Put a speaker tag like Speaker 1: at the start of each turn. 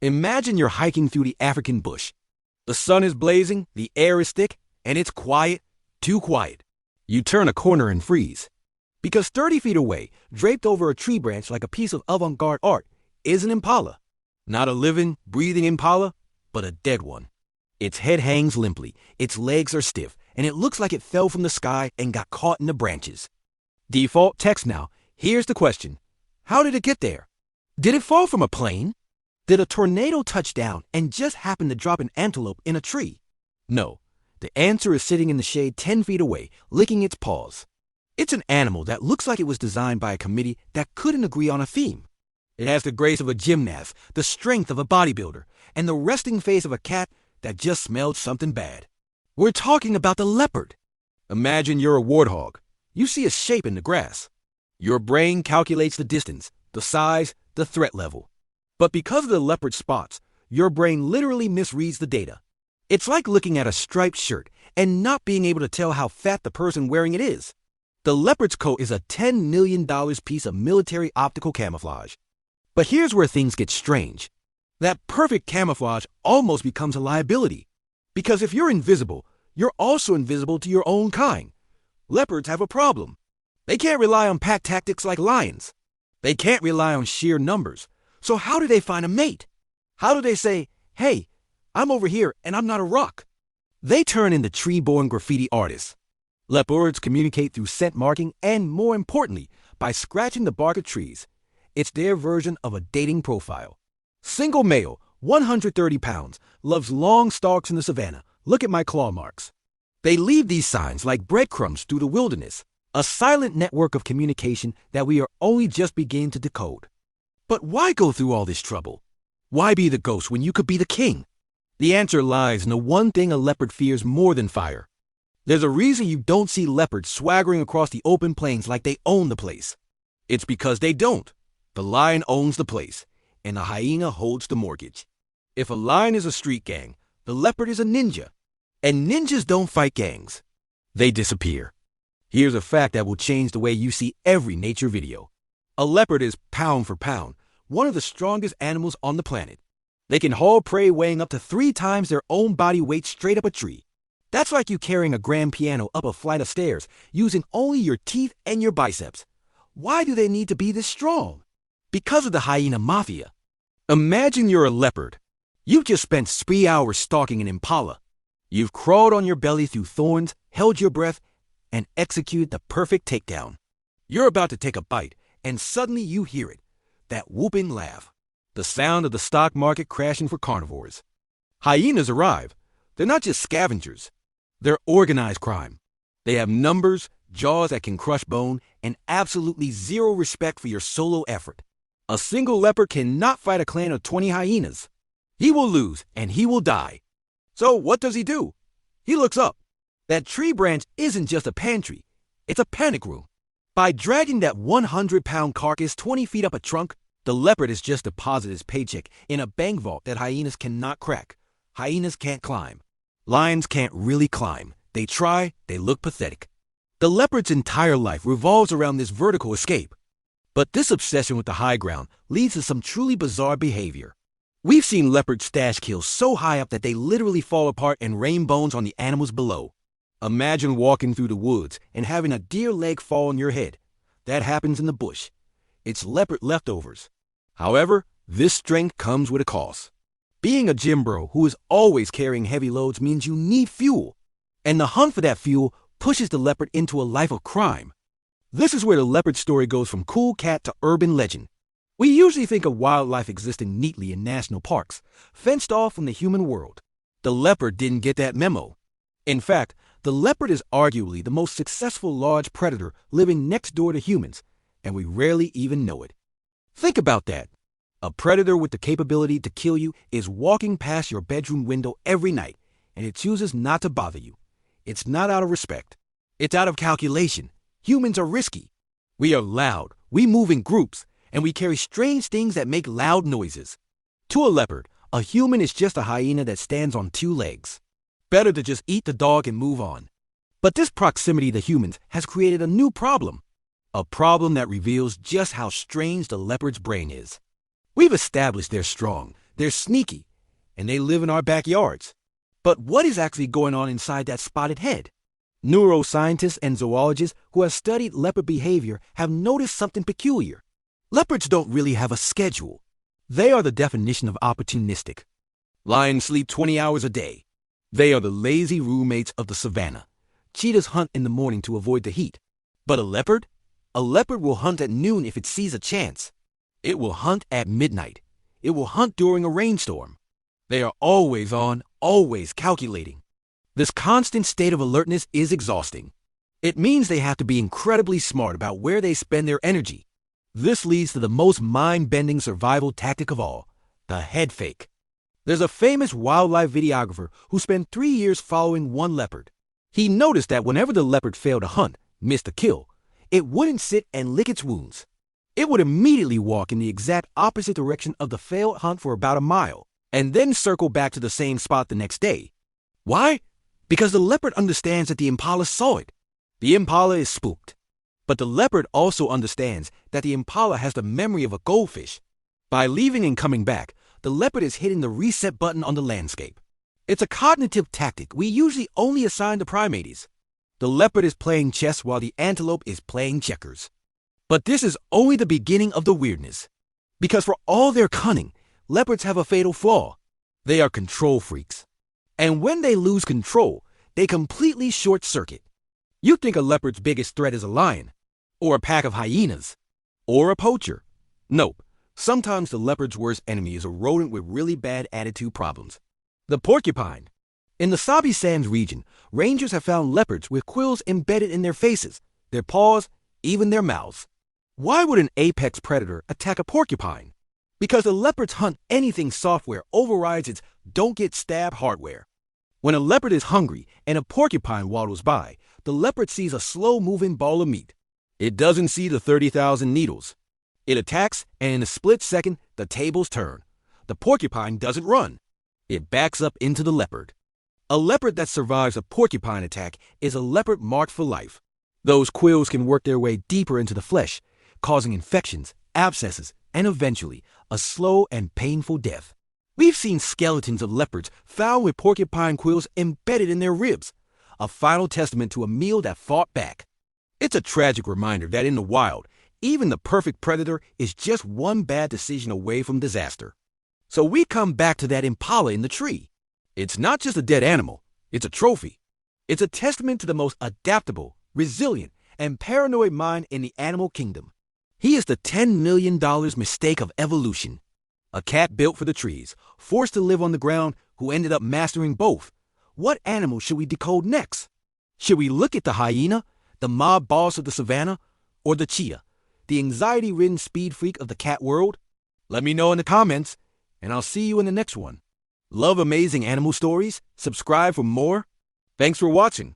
Speaker 1: Imagine you're hiking through the African bush. The sun is blazing, the air is thick, and it's quiet, too quiet. You turn a corner and freeze. Because 30 feet away, draped over a tree branch like a piece of avant-garde art, is an impala. Not a living, breathing impala, but a dead one. Its head hangs limply, its legs are stiff, and it looks like it fell from the sky and got caught in the branches. Default text now. Here's the question. How did it get there? Did it fall from a plane? Did a tornado touch down and just happen to drop an antelope in a tree? No. The answer is sitting in the shade 10 feet away, licking its paws. It's an animal that looks like it was designed by a committee that couldn't agree on a theme. It has the grace of a gymnast, the strength of a bodybuilder, and the resting face of a cat that just smelled something bad. We're talking about the leopard. Imagine you're a warthog. You see a shape in the grass. Your brain calculates the distance, the size, the threat level. But because of the leopard spots, your brain literally misreads the data. It's like looking at a striped shirt and not being able to tell how fat the person wearing it is. The leopard's coat is a $10 million piece of military optical camouflage. But here's where things get strange. That perfect camouflage almost becomes a liability. Because if you're invisible, you're also invisible to your own kind. Leopards have a problem. They can't rely on pack tactics like lions. They can't rely on sheer numbers. So how do they find a mate? How do they say, hey, I'm over here and I'm not a rock? They turn into tree-born graffiti artists. Leopards communicate through scent marking and, more importantly, by scratching the bark of trees. It's their version of a dating profile. Single male, 130 pounds, loves long stalks in the savannah. Look at my claw marks. They leave these signs like breadcrumbs through the wilderness, a silent network of communication that we are only just beginning to decode. But why go through all this trouble? Why be the ghost when you could be the king? The answer lies in the one thing a leopard fears more than fire. There's a reason you don't see leopards swaggering across the open plains like they own the place. It's because they don't. The lion owns the place, and the hyena holds the mortgage. If a lion is a street gang, the leopard is a ninja. And ninjas don't fight gangs. They disappear. Here's a fact that will change the way you see every nature video. A leopard is, pound for pound, one of the strongest animals on the planet. They can haul prey weighing up to 3 times their own body weight straight up a tree. That's like you carrying a grand piano up a flight of stairs using only your teeth and your biceps. Why do they need to be this strong? Because of the hyena mafia. Imagine you're a leopard. You've just spent 3 hours stalking an impala. You've crawled on your belly through thorns, held your breath, and executed the perfect takedown. You're about to take a bite, and suddenly you hear it, that whooping laugh, the sound of the stock market crashing for carnivores. Hyenas arrive. They're not just scavengers. They're organized crime. They have numbers, jaws that can crush bone, and absolutely zero respect for your solo effort. A single leopard cannot fight a clan of 20 hyenas. He will lose, and he will die. So what does he do? He looks up. That tree branch isn't just a pantry. It's a panic room. By dragging that 100-pound carcass 20 feet up a trunk, the leopard has just deposited his paycheck in a bank vault that hyenas cannot crack. Hyenas can't climb. Lions can't really climb. They try, they look pathetic. The leopard's entire life revolves around this vertical escape. But this obsession with the high ground leads to some truly bizarre behavior. We've seen leopards stash kills so high up that they literally fall apart and rain bones on the animals below. Imagine walking through the woods and having a deer leg fall on your head. That happens in the bush. It's leopard leftovers. However, this strength comes with a cost. Being a gym bro who is always carrying heavy loads means you need fuel. And the hunt for that fuel pushes the leopard into a life of crime. This is where the leopard story goes from cool cat to urban legend. We usually think of wildlife existing neatly in national parks, fenced off from the human world. The leopard didn't get that memo. In fact, the leopard is arguably the most successful large predator living next door to humans, and we rarely even know it. Think about that. A predator with the capability to kill you is walking past your bedroom window every night, and it chooses not to bother you. It's not out of respect. It's out of calculation. Humans are risky. We are loud, we move in groups, and we carry strange things that make loud noises. To a leopard, a human is just a hyena that stands on 2 legs. Better to just eat the dog and move on. But this proximity to humans has created a new problem. A problem that reveals just how strange the leopard's brain is. We've established they're strong, They're sneaky, and they live in our backyards. But what is actually going on inside that spotted head? Neuroscientists and zoologists who have studied leopard behavior have noticed something peculiar. Leopards don't really have a schedule. They are the definition of opportunistic. Lions sleep 20 hours a day. They are the lazy roommates of the savannah. Cheetahs hunt in the morning to avoid the heat. But a leopard? A leopard will hunt at noon if it sees a chance. It will hunt at midnight. It will hunt during a rainstorm. They are always on, always calculating. This constant state of alertness is exhausting. It means they have to be incredibly smart about where they spend their energy. This leads to the most mind-bending survival tactic of all, the head fake. There's a famous wildlife videographer who spent 3 years following one leopard. He noticed that whenever the leopard failed to hunt, missed a kill, it wouldn't sit and lick its wounds. It would immediately walk in the exact opposite direction of the failed hunt for about a mile, and then circle back to the same spot the next day. Why? Because the leopard understands that the impala saw it. The impala is spooked. But the leopard also understands that the impala has the memory of a goldfish. By leaving and coming back, the leopard is hitting the reset button on the landscape. It's a cognitive tactic we usually only assign to primates. The leopard is playing chess while the antelope is playing checkers. But this is only the beginning of the weirdness. Because for all their cunning, leopards have a fatal flaw. They are control freaks. And when they lose control, they completely short-circuit. You think a leopard's biggest threat is a lion, or a pack of hyenas, or a poacher. Nope. Sometimes the leopard's worst enemy is a rodent with really bad attitude problems. The porcupine. In the Sabi Sands region, rangers have found leopards with quills embedded in their faces, their paws, even their mouths. Why would an apex predator attack a porcupine? Because the leopard's hunt anything software overrides its don't get stabbed hardware. When a leopard is hungry and a porcupine waddles by, the leopard sees a slow-moving ball of meat. It doesn't see the 30,000 needles. It attacks, and in a split second, the tables turn. The porcupine doesn't run. It backs up into the leopard. A leopard that survives a porcupine attack is a leopard marked for life. Those quills can work their way deeper into the flesh, causing infections, abscesses, and eventually, a slow and painful death. We've seen skeletons of leopards found with porcupine quills embedded in their ribs, a final testament to a meal that fought back. It's a tragic reminder that in the wild, even the perfect predator is just one bad decision away from disaster. So we come back to that impala in the tree. It's not just a dead animal, it's a trophy. It's a testament to the most adaptable, resilient, and paranoid mind in the animal kingdom. He is the $10 million mistake of evolution. A cat built for the trees, forced to live on the ground, who ended up mastering both. What animal should we decode next? Should we look at the hyena, the mob boss of the savannah, or the cheetah, the anxiety-ridden speed freak of the cat world? Let me know in the comments, and I'll see you in the next one. Love amazing animal stories? Subscribe for more. Thanks for watching.